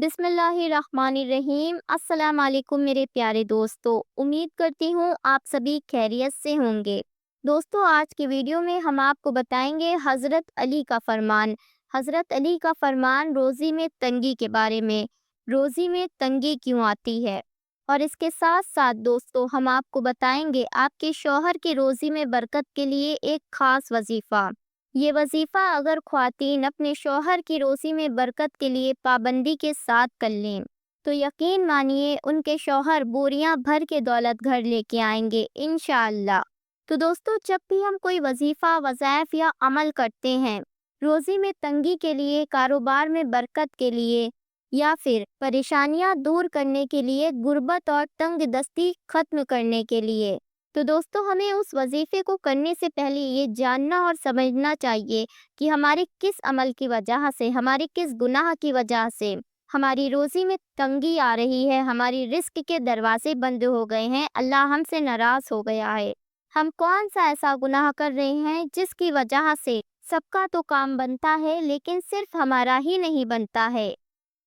बिस्मिल्लाहिर्रहमानिर्रहीम। अस्सलाम वालेकुम मेरे प्यारे दोस्तों, उम्मीद करती हूँ आप सभी खैरियत से होंगे। दोस्तों, आज की वीडियो में हम आपको बताएंगे हज़रत अली का फरमान। हज़रत अली का फरमान रोज़ी में तंगी के बारे में। रोज़ी में तंगी क्यों आती है, और इसके साथ साथ दोस्तों हम आपको बताएंगे आपके शौहर की रोज़ी में बरकत के लिए एक ख़ास वजीफ़ा। ये वजीफ़ा अगर ख्वातीन अपने शौहर की रोज़ी में बरकत के लिए पाबंदी के साथ कर लें, तो यकीन मानिए उनके शौहर बोरियां भर के दौलत घर लेके आएंगे इंशाअल्लाह। तो दोस्तों, जब भी हम कोई वजीफ़ा, वज़ाइफ या अमल करते हैं, रोज़ी में तंगी के लिए, कारोबार में बरकत के लिए, या फिर परेशानियां दूर करने के लिए, गुर्बत और तंग दस्ती ख़त्म करने के लिए, तो दोस्तों हमें उस वजीफे को करने से पहले ये जानना और समझना चाहिए कि हमारे किस अमल की वजह से, हमारे किस गुनाह की वजह से हमारी रोजी में तंगी आ रही है, हमारी रिस्क के दरवाजे बंद हो गए हैं, अल्लाह हमसे नाराज हो गया है। हम कौन सा ऐसा गुनाह कर रहे हैं जिसकी वजह से सबका तो काम बनता है लेकिन सिर्फ हमारा ही नहीं बनता है।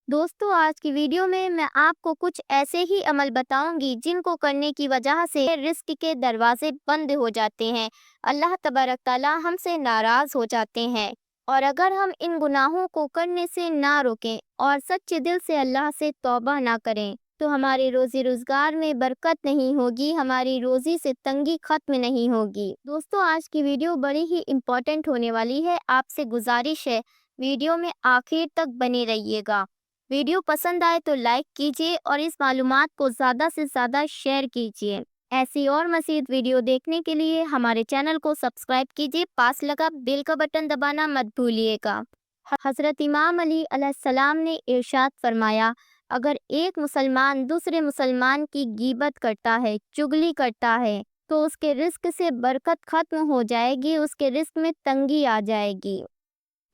दोस्तों, आज की वीडियो में मैं आपको कुछ ऐसे ही अमल बताऊंगी जिनको करने की वजह से रिस्क के दरवाजे बंद हो जाते हैं, अल्लाह तबारक ताला हमसे नाराज हो जाते हैं। और अगर हम इन गुनाहों को करने से ना रोकें और सच्चे दिल से अल्लाह से तौबा ना करें, तो हमारे रोजी रोजगार में बरकत नहीं होगी, हमारी रोजी से तंगी खत्म नहीं होगी। दोस्तों, आज की वीडियो बड़ी ही इम्पोर्टेंट होने वाली है, आपसे गुजारिश है वीडियो में आखिर तक बने रहिएगा। वीडियो पसंद आए तो लाइक कीजिए और इस मालूमात को ज़्यादा से ज़्यादा शेयर कीजिए। ऐसी और मज़ीद वीडियो देखने के लिए हमारे चैनल को सब्सक्राइब कीजिए, पास लगा बेल का बटन दबाना मत भूलिएगा। हज़रत इमाम अली अलैहिस्सलाम ने इरशाद फरमाया, अगर एक मुसलमान दूसरे मुसलमान की गीबत करता है, चुगली करता है, तो उसके रिस्क से बरकत ख़त्म हो जाएगी, उसके रिस्क में तंगी आ जाएगी।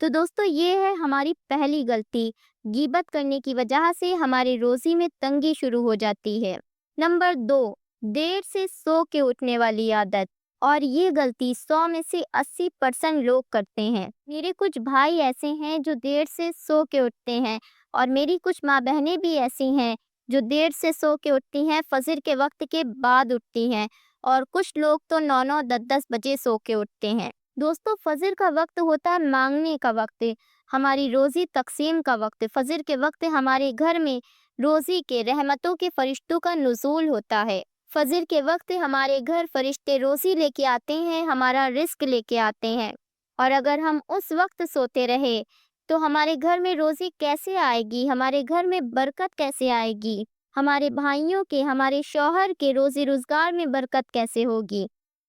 तो दोस्तों, ये है हमारी पहली गलती। गीबत करने की वजह से हमारी रोजी में तंगी शुरू हो जाती है। नंबर 2, देर से सो के उठने वाली आदत। और ये गलती 100 में से 80% लोग करते हैं। मेरे कुछ भाई ऐसे हैं जो देर से सो के उठते हैं, और मेरी कुछ माँ बहनें भी ऐसी हैं जो देर से सो के उठती हैं, फजर के वक्त के बाद उठती हैं, और कुछ लोग तो 9-9, 10-10 बजे सो के उठते हैं। दोस्तों, फजर का वक्त होता है मांगने का वक्त, हमारी रोजी तकसीम का वक्त। फजर के वक्त हमारे घर में रोजी के, रहमतों के फरिश्तों का नुज़ूल होता है। फजर के वक्त हमारे घर फरिश्ते रोजी लेके आते हैं, हमारा रिस्क लेके आते हैं। और अगर हम उस वक्त सोते रहे तो हमारे घर में रोजी कैसे आएगी, हमारे घर में बरकत कैसे आएगी, हमारे भाइयों के, हमारे शौहर के रोजी रोजगार में बरकत कैसे होगी।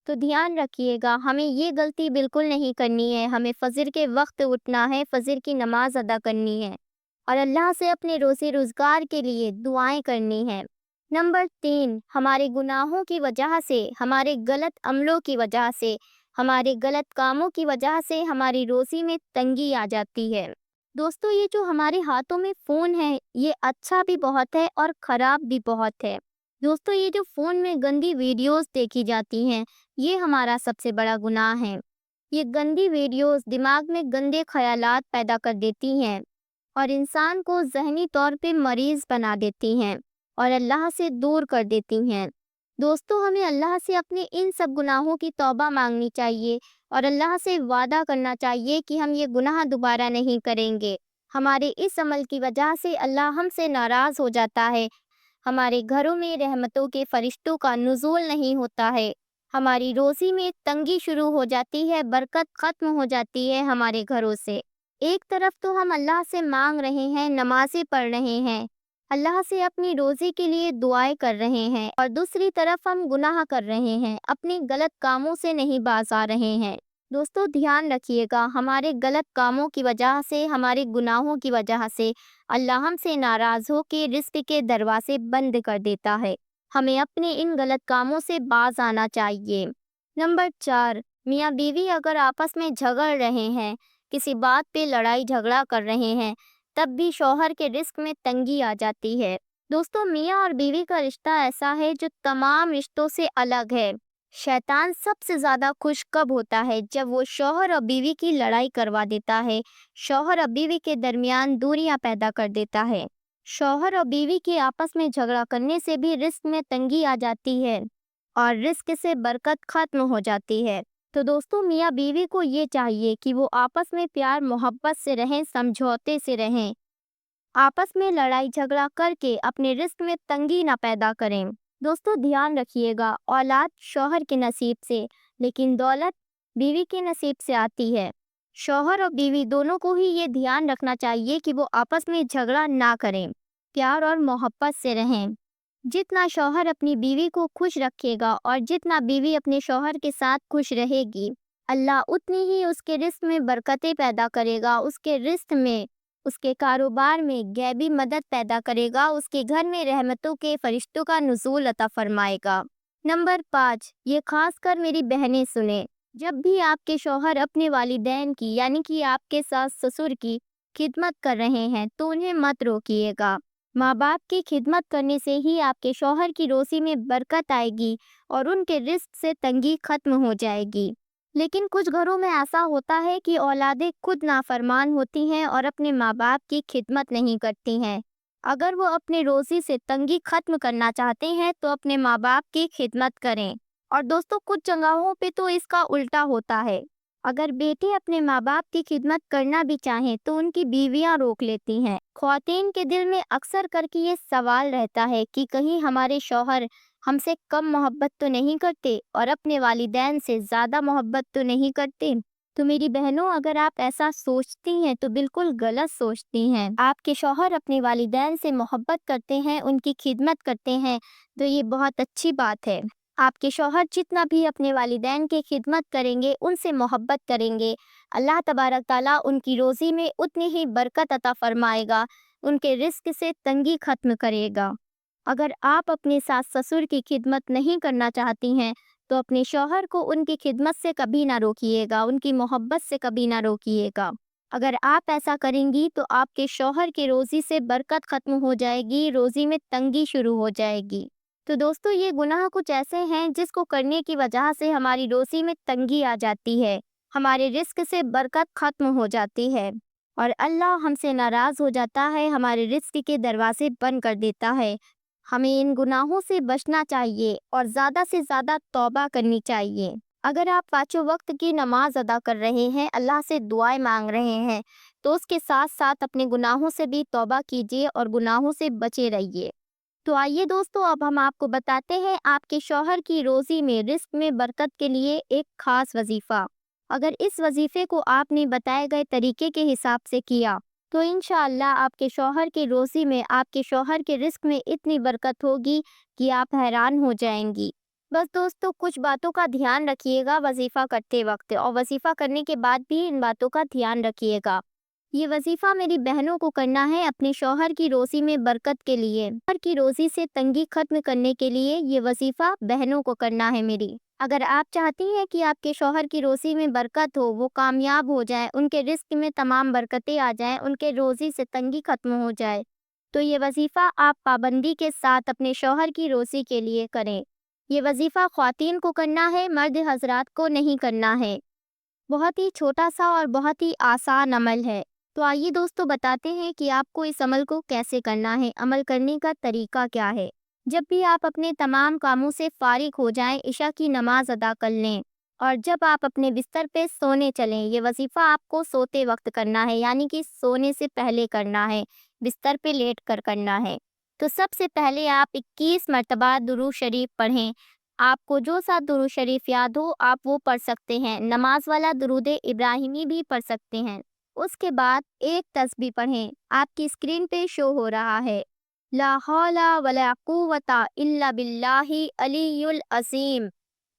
तो ध्यान रखिएगा, हमें ये गलती बिल्कुल नहीं करनी है। हमें फजर के वक्त उठना है, फजर की नमाज अदा करनी है, और अल्लाह से अपने रोज़ी रोज़गार के लिए दुआएं करनी है। नंबर 3, हमारे गुनाहों की वजह से, हमारे गलत अमलों की वजह से, हमारे गलत कामों की वजह से हमारी रोज़ी में तंगी आ जाती है। दोस्तों, ये जो हमारे हाथों में फ़ोन है, ये अच्छा भी बहुत है और ख़राब भी बहुत है। दोस्तों, ये जो फ़ोन में गंदी वीडियोस देखी जाती हैं, ये हमारा सबसे बड़ा गुनाह है। ये गंदी वीडियोस दिमाग में गंदे ख़यालात पैदा कर देती हैं और इंसान को ज़हनी तौर पे मरीज़ बना देती हैं और अल्लाह से दूर कर देती हैं। दोस्तों, हमें अल्लाह से अपने इन सब गुनाहों की तौबा मांगनी चाहिए और अल्लाह से वादा करना चाहिए कि हम ये गुनाह दोबारा नहीं करेंगे। हमारे इस अमल की वजह से अल्लाह हमसे नाराज़ हो जाता है, हमारे घरों में रहमतों के फरिश्तों का नुज़ूल नहीं होता है, हमारी रोज़ी में तंगी शुरू हो जाती है, बरकत ख़त्म हो जाती है हमारे घरों से। एक तरफ तो हम अल्लाह से मांग रहे हैं, नमाज़ें पढ़ रहे हैं, अल्लाह से अपनी रोज़ी के लिए दुआएं कर रहे हैं, और दूसरी तरफ हम गुनाह कर रहे हैं, अपने गलत कामों से नहीं बाज आ रहे हैं। दोस्तों, ध्यान रखिएगा, हमारे गलत कामों की वजह से, हमारे गुनाहों की वजह से अल्लाह हमसे नाराज़ हो के रिज़्क़ के दरवाजे बंद कर देता है। हमें अपने इन गलत कामों से बाज आना चाहिए। नंबर 4, मियाँ बीवी अगर आपस में झगड़ रहे हैं, किसी बात पे लड़ाई झगड़ा कर रहे हैं, तब भी शौहर के रिस्क में तंगी आ जाती है। दोस्तों, मियाँ और बीवी का रिश्ता ऐसा है जो तमाम रिश्तों से अलग है। शैतान सबसे ज़्यादा खुश कब होता है? जब वो शौहर और बीवी की लड़ाई करवा देता है, शौहर और बीवी के दरमियान दूरियां पैदा कर देता है। शौहर और बीवी के आपस में झगड़ा करने से भी रिस्क में तंगी आ जाती है और रिस्क से बरकत खत्म हो जाती है। तो दोस्तों, मियाँ बीवी को ये चाहिए कि वो आपस में प्यार मोहब्बत से रहें, समझौते से रहें। आपस में लड़ाई झगड़ा करके अपने रिस्क में तंगी ना पैदा करें। दोस्तों, ध्यान रखिएगा, औलाद शौहर के नसीब से, लेकिन दौलत बीवी के नसीब से आती है। शौहर और बीवी दोनों को ही ये ध्यान रखना चाहिए कि वो आपस में झगड़ा ना करें, प्यार और मोहब्बत से रहें। जितना शौहर अपनी बीवी को खुश रखेगा और जितना बीवी अपने शौहर के साथ खुश रहेगी, अल्लाह उतनी ही उसके रिस्क में बरकतें पैदा करेगा, उसके रिस्क में, उसके कारोबार में गैबी मदद पैदा करेगा, उसके घर में रहमतों के फरिश्तों का नुज़ूल अता फरमाएगा। नंबर 5, ये खास कर मेरी बहनें सुने। जब भी आपके शौहर अपने वालिदैन की यानी कि आपके सास ससुर की खिदमत कर रहे हैं तो उन्हें मत रोकिएगा। माँ बाप की खिदमत करने से ही आपके शौहर की रोज़ी में बरकत आएगी और उनके रिस्क से तंगी खत्म हो जाएगी। लेकिन कुछ घरों में ऐसा होता है कि औलादें खुद नाफरमान होती हैं और अपने माँ बाप की खिदमत नहीं करती हैं। अगर वो अपने रोज़ी से तंगी खत्म करना चाहते हैं तो अपने माँ बाप की खिदमत करें। और दोस्तों, कुछ जगहों पे तो इसका उल्टा होता है। अगर बेटे अपने माँ बाप की खिदमत करना भी चाहें तो उनकी बीवियां रोक लेती हैं। ख्वातीन के दिल में अक्सर करके ये सवाल रहता है कि कहीं हमारे शौहर हमसे कम मोहब्बत तो नहीं करते और अपने वालिदैन से ज़्यादा मोहब्बत तो नहीं करते। तो मेरी बहनों, अगर आप ऐसा सोचती हैं तो बिल्कुल गलत सोचती हैं। आपके शौहर अपने वालिदैन से मोहब्बत करते हैं, उनकी खिदमत करते हैं, तो ये बहुत अच्छी बात है। आपके शौहर जितना भी अपने वालिदैन की खिदमत करेंगे, उनसे मोहब्बत करेंगे, अल्लाह तबारक ताला उनकी रोज़ी में उतनी ही बरकत अता फरमाएगा, उनके रिस्क से तंगी खत्म करेगा। अगर आप अपने सास ससुर की खिदमत नहीं करना चाहती हैं तो अपने शौहर को उनकी खिदमत से कभी ना रोकिएगा, उनकी मोहब्बत से कभी ना रोकिएगा। अगर आप ऐसा करेंगी तो आपके शौहर की रोज़ी से बरकत खत्म हो जाएगी, रोज़ी में तंगी शुरू हो जाएगी। तो दोस्तों, ये गुनाह कुछ ऐसे हैं जिसको करने की वजह से हमारी रोज़ी में तंगी आ जाती है, हमारे रिस्क से बरकत खत्म हो जाती है और अल्लाह हमसे नाराज़ हो जाता है, हमारे रिस्क के दरवाजे बंद कर देता है। हमें इन गुनाहों से बचना चाहिए और ज़्यादा से ज़्यादा तौबा करनी चाहिए। अगर आप पाँचों वक्त की नमाज अदा कर रहे हैं, अल्लाह से दुआएं मांग रहे हैं, तो उसके साथ साथ अपने गुनाहों से भी तौबा कीजिए और गुनाहों से बचे रहिए। तो आइए दोस्तों, अब हम आपको बताते हैं आपके शौहर की रोज़ी में रिस्क में बरकत के लिए एक खास वजीफ़ा। अगर इस वजीफ़े को आपने बताए गए तरीके के हिसाब से किया तो इंशाअल्लाह आपके शौहर की रोज़ी में, आपके शौहर के रिस्क में इतनी बरकत होगी कि आप हैरान हो जाएंगी। बस दोस्तों, कुछ बातों का ध्यान रखिएगा वजीफ़ा करते वक्त, और वजीफ़ा करने के बाद भी इन बातों का ध्यान रखिएगा। ये वजीफ़ा मेरी बहनों को करना है अपने शौहर की रोज़ी में बरकत के लिए, शौहर की रोज़ी से तंगी खत्म करने के लिए ये वजीफ़ा बहनों को करना है मेरी। अगर आप चाहती हैं कि आपके शौहर की रोज़ी में बरकत हो, वो कामयाब हो जाए, उनके रिस्क में तमाम बरकतें आ जाएं, उनके रोज़ी से तंगी खत्म हो जाए, तो ये वजीफ़ा आप पाबंदी के साथ अपने शौहर की रोज़ी के लिए करें। ये वजीफ़ा ख्वातीन को करना है, मर्द हजरात को नहीं करना है। बहुत ही छोटा सा और बहुत ही आसान अमल है। तो आइए दोस्तों, बताते हैं कि आपको इस अमल को कैसे करना है, अमल करने का तरीका क्या है। जब भी आप अपने तमाम कामों से फारिग हो जाएं, इशा की नमाज अदा कर लें और जब आप अपने बिस्तर पे सोने चलें, ये वजीफ़ा आपको सोते वक्त करना है, यानी कि सोने से पहले करना है, बिस्तर पे लेट कर करना है। तो सबसे पहले आप 21 मरतबा दुरूद शरीफ पढ़ें। आपको जो सा दुरूद शरीफ याद हो आप वो पढ़ सकते हैं। नमाज वाला दुरूद इब्राहिमी भी पढ़ सकते हैं। उसके बाद एक तस्बीह पढ़ें, आपकी स्क्रीन पे शो हो रहा है, ला हौला वला कुव्वता इल्ला बिल्लाहि अलियुल अज़ीम।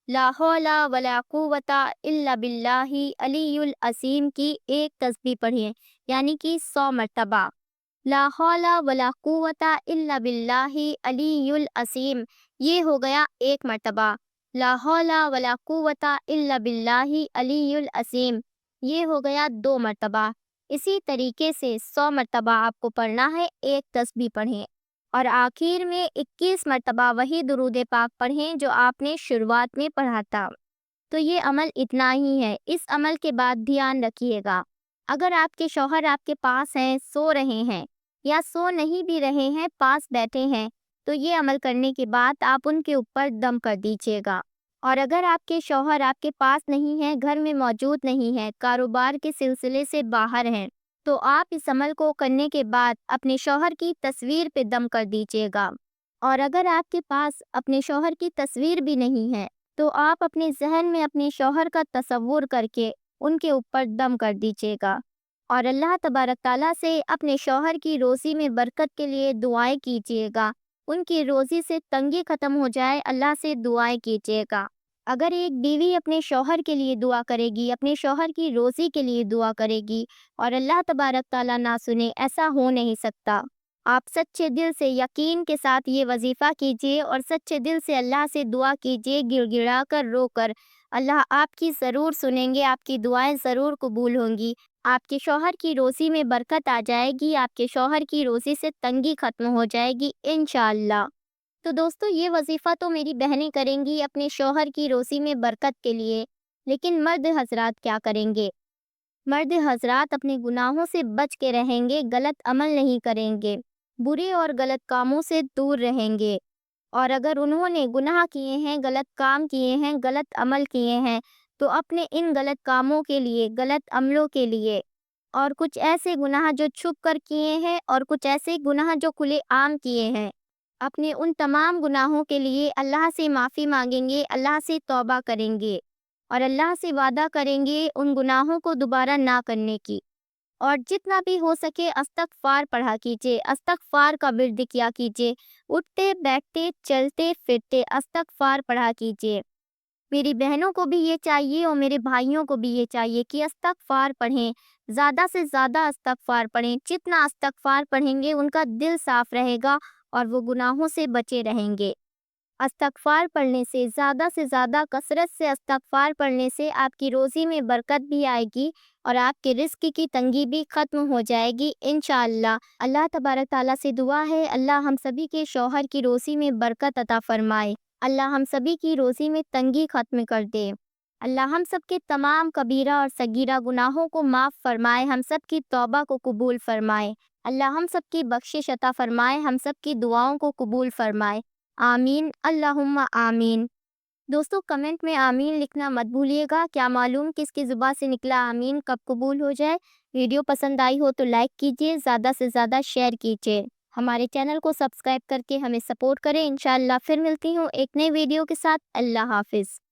ला हौला वला कुव्वता इल्ला बिल्लाहि अलियुल अज़ीम की एक तस्बीह पढ़िए, यानी कि 100 मरतबा। ला हौला वला कुव्वता इल्ला बिल्लाहि अलियुल अज़ीम, ये हो गया 1 मरतबा। ला हौला वला कुव्वता इल्ला बिल्लाहि अलियुल अज़ीम, ये हो गया 2 मरतबा। इसी तरीके से 100 मरतबा आपको पढ़ना है, एक तस्बीह पढ़ें और आखिर में 21 मरतबा वही दुरूद पाक पढ़ें जो आपने शुरुआत में पढ़ा था। तो ये अमल इतना ही है। इस अमल के बाद ध्यान रखिएगा, अगर आपके शौहर आपके पास हैं, सो रहे हैं, یا سو نہیں بھی رہے ہیں، پاس بیٹھے ہیں، تو یہ عمل کرنے کے بعد آپ ان کے اوپر دم کر دیجیے گا۔ اور اگر آپ کے شوہر آپ کے پاس نہیں ہیں، گھر میں موجود نہیں ہیں، کاروبار کے سلسلے سے باہر ہیں، تو آپ اس عمل کو کرنے کے بعد اپنے شوہر کی تصویر پہ دم کر دیجیے گا۔ اور اگر آپ کے پاس اپنے شوہر کی تصویر بھی نہیں ہے، تو آپ اپنے ذہن میں اپنے شوہر کا تصور کر کے ان کے اوپر دم کر دیجیے گا، اور اللہ تبارک تعالیٰ سے اپنے شوہر کی روزی میں برکت کے لیے دعائیں کیجیے گا۔ ان کی روزی سے تنگی ختم ہو جائے، اللہ سے دعائیں کیجیے گا۔ اگر ایک بیوی اپنے شوہر کے لیے دعا کرے گی، اپنے شوہر کی روزی کے لیے دعا کرے گی، اور اللہ تبارک تعالیٰ نہ سنے، ایسا ہو نہیں سکتا۔ آپ سچے دل سے یقین کے ساتھ یہ وظیفہ کیجیے اور سچے دل سے اللہ سے دعا کیجیے، گڑ گڑا کر، رو کر۔ اللہ آپ کی ضرور سنیں گے، آپ کی دعائیں ضرور قبول ہوں گی۔ آپ کے شوہر کی روزی میں برکت آ جائے گی، آپ کے شوہر کی روزی سے تنگی ختم ہو جائے گی انشاءاللہ۔ تو دوستو، یہ وظیفہ تو میری بہنیں کریں گی اپنے شوہر کی روزی میں برکت کے لیے، لیکن مرد حضرات کیا کریں گے؟ مرد حضرات اپنے گناہوں سے بچ کے رہیں گے، غلط عمل نہیں کریں گے، برے اور غلط کاموں سے دور رہیں گے۔ اور اگر انہوں نے گناہ کیے ہیں، غلط کام کیے ہیں، غلط عمل کیے ہیں، تو اپنے ان غلط کاموں کے لیے، غلط عملوں کے لیے، اور کچھ ایسے گناہ جو چھپ کر کیے ہیں اور کچھ ایسے گناہ جو کھلے عام کیے ہیں، اپنے ان تمام گناہوں کے لیے اللہ سے معافی مانگیں گے، اللہ سے توبہ کریں گے، اور اللہ سے وعدہ کریں گے ان گناہوں کو دوبارہ نہ کرنے کی۔ اور جتنا بھی ہو سکے استغفار پڑھا کیجیے، استغفار کا ورد کیا کیجیے، اٹھتے بیٹھتے چلتے پھرتے استغفار پڑھا کیجیے۔ میری بہنوں کو بھی یہ چاہیے اور میرے بھائیوں کو بھی یہ چاہیے کہ استغفار پڑھیں، زیادہ سے زیادہ استغفار پڑھیں۔ جتنا استغفار پڑھیں گے ان کا دل صاف رہے گا اور وہ گناہوں سے بچے رہیں گے۔ استغفار پڑھنے سے زیادہ کثرت سے استغفار پڑھنے سے آپ کی روزی میں برکت بھی آئے گی اور آپ کے رزق کی تنگی بھی ختم ہو جائے گی انشاءاللہ۔ اللہ تبارک تعالیٰ سے دعا ہے، اللہ ہم سبھی کے شوہر کی روزی میں برکت عطا فرمائے، اللہ ہم سبھی کی روزی میں تنگی ختم کر دے، اللہ ہم سب کے تمام کبیرہ اور صغیرہ گناہوں کو معاف فرمائے، ہم سب کی توبہ کو قبول فرمائے، اللہ ہم سب کی بخشش عطا فرمائے، ہم سب کی دعاؤں کو قبول فرمائے، آمین اللہم آمین۔ دوستو، کمنٹ میں آمین لکھنا مت بھولیے گا، کیا معلوم کس کی زبان سے نکلا آمین کب قبول ہو جائے۔ ویڈیو پسند آئی ہو تو لائک کیجیے، زیادہ سے زیادہ شیئر کیجیے، ہمارے چینل کو سبسکرائب کر کے ہمیں سپورٹ کریں۔ انشاءاللہ پھر ملتی ہوں ایک نئی ویڈیو کے ساتھ۔ اللہ حافظ۔